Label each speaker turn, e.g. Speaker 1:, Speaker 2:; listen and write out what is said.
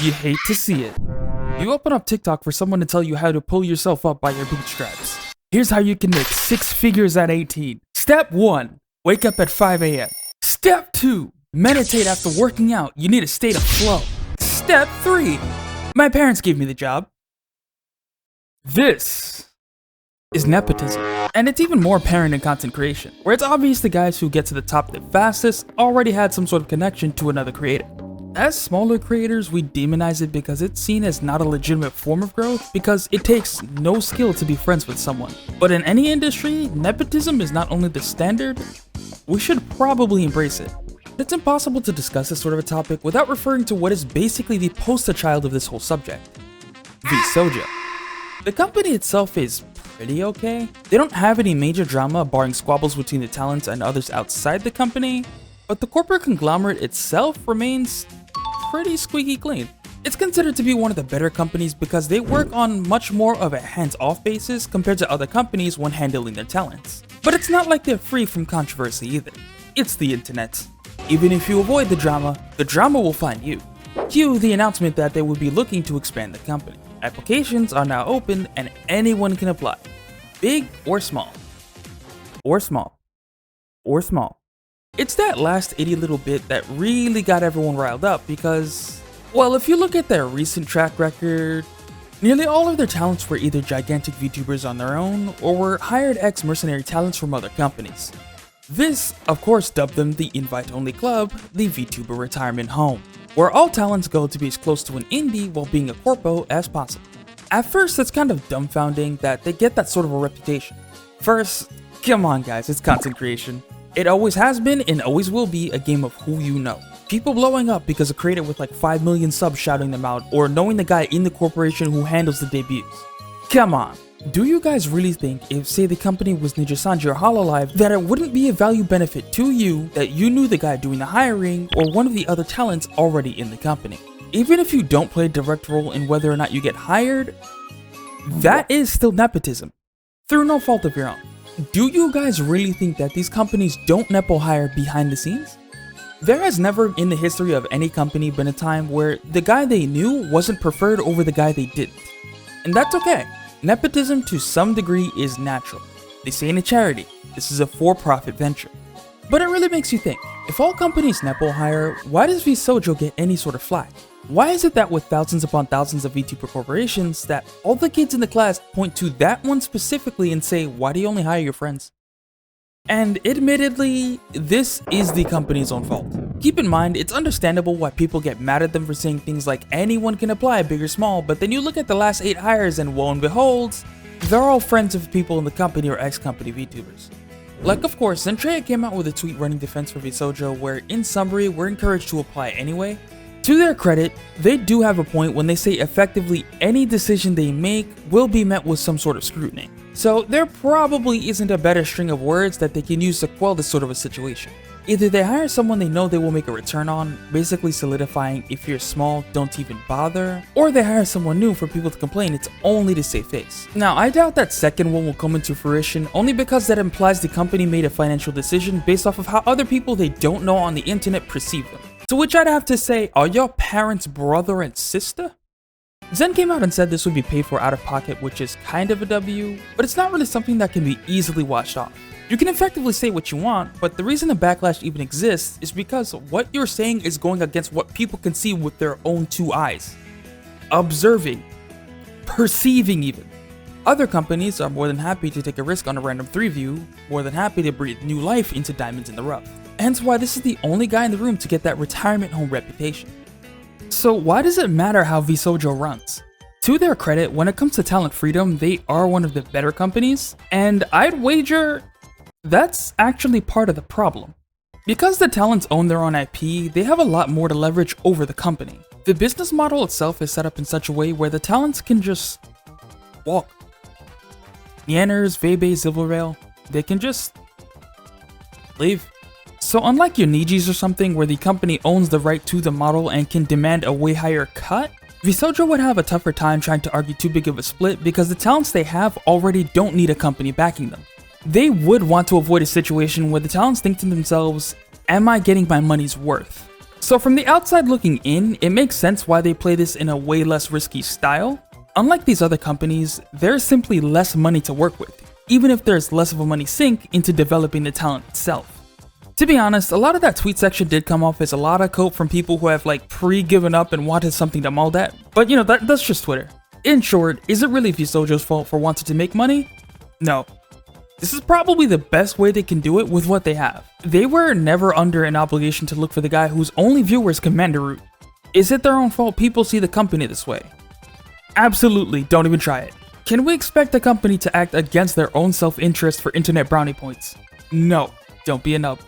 Speaker 1: You hate to see it. You open up TikTok for someone to tell you how to pull yourself up by your bootstraps. Here's how you can make 6 figures at 18. Step 1. Wake up at 5 a.m. Step 2. Meditate after working out. You need a state of flow. Step 3. My parents gave me the job. This is nepotism. And it's even more apparent in content creation, where it's obvious the guys who get to the top the fastest already had some sort of connection to another creator. As smaller creators, we demonize it because it's seen as not a legitimate form of growth because it takes no skill to be friends with someone. But in any industry, nepotism is not only the standard, we should probably embrace it. It's impossible to discuss this sort of a topic without referring to what is basically the poster child of this whole subject, Vshojo. The company itself is pretty okay. They don't have any major drama barring squabbles between the talents and others outside the company, but the corporate conglomerate itself remains pretty squeaky clean. It's considered to be one of the better companies because they work on much more of a hands-off basis compared to other companies when handling their talents. But it's not like they're free from controversy either. It's the internet. Even if you avoid the drama will find you. Cue the announcement that they would be looking to expand the company. Applications are now open and anyone can apply. Big or small. Or small. Or small. It's that last itty little bit that really got everyone riled up because, well, if you look at their recent track record, nearly all of their talents were either gigantic VTubers on their own or were hired ex-mercenary talents from other companies. This, of course, dubbed them the invite-only club, the Vtuber retirement home, where all talents go to be as close to an indie while being a corpo as possible. At first, it's kind of dumbfounding that they get that sort of a reputation. First, come on guys, it's content creation. It always has been and always will be a game of who you know. People blowing up because a creator with like 5 million subs shouting them out, or knowing the guy in the corporation who handles the debuts. Come on. Do you guys really think if, say, the company was Ninja Sanji or Hololive, that it wouldn't be a value benefit to you that you knew the guy doing the hiring or one of the other talents already in the company? Even if you don't play a direct role in whether or not you get hired, that is still nepotism, through no fault of your own. Do you guys really think that these companies don't nepo hire behind the scenes? There has never in the history of any company been a time where the guy they knew wasn't preferred over the guy they didn't. And that's okay. Nepotism to some degree is natural. This ain't a charity, this is a for-profit venture. But it really makes you think, if all companies nepo hire, why does Vshojo get any sort of flack? Why is it that with thousands upon thousands of VTuber corporations that all the kids in the class point to that one specifically and say, why do you only hire your friends? And admittedly, this is the company's own fault. Keep in mind, it's understandable why people get mad at them for saying things like anyone can apply, big or small, but then you look at the last 8 hires and lo and behold, they're all friends of people in the company or ex-company VTubers. Like, of course, Zentreya came out with a tweet running defense for Vshojo where, in summary, we're encouraged to apply anyway. To their credit, they do have a point when they say effectively any decision they make will be met with some sort of scrutiny. So there probably isn't a better string of words that they can use to quell this sort of a situation. Either they hire someone they know they will make a return on, basically solidifying if you're small, don't even bother, or they hire someone new for people to complain it's only to save face. Now, I doubt that second one will come into fruition only because that implies the company made a financial decision based off of how other people they don't know on the internet perceive them. To which I'd have to say, are your parents brother and sister? Zen came out and said this would be paid for out of pocket, which is kind of a W, but it's not really something that can be easily washed off. You can effectively say what you want, but the reason the backlash even exists is because what you're saying is going against what people can see with their own 2 eyes. Observing. Perceiving even. Other companies are more than happy to take a risk on a random 3 view, more than happy to breathe new life into diamonds in the rough. Hence why this is the only guy in the room to get that retirement home reputation. So why does it matter how Vshojo runs? To their credit, when it comes to talent freedom, they are one of the better companies, and I'd wager that's actually part of the problem. Because the talents own their own IP, they have a lot more to leverage over the company. The business model itself is set up in such a way where the talents can just walk. Yanners, Vebe, Silverrail, they can just leave. So unlike your Nijis or something where the company owns the right to the model and can demand a way higher cut, Vshojo would have a tougher time trying to argue too big of a split because the talents they have already don't need a company backing them. They would want to avoid a situation where the talents think to themselves, am I getting my money's worth? So from the outside looking in, it makes sense why they play this in a way less risky style. Unlike these other companies, there's simply less money to work with, even if there's less of a money sink into developing the talent itself. To be honest, a lot of that tweet section did come off as a lot of cope from people who have like pre-given up and wanted something to mold at, but you know, that's just Twitter. In short, is it really Vshojo's fault for wanting to make money? No. This is probably the best way they can do it with what they have. They were never under an obligation to look for the guy whose only viewers command a root. Is it their own fault people see the company this way? Absolutely, don't even try it. Can we expect a company to act against their own self-interest for internet brownie points? No, don't be a nub.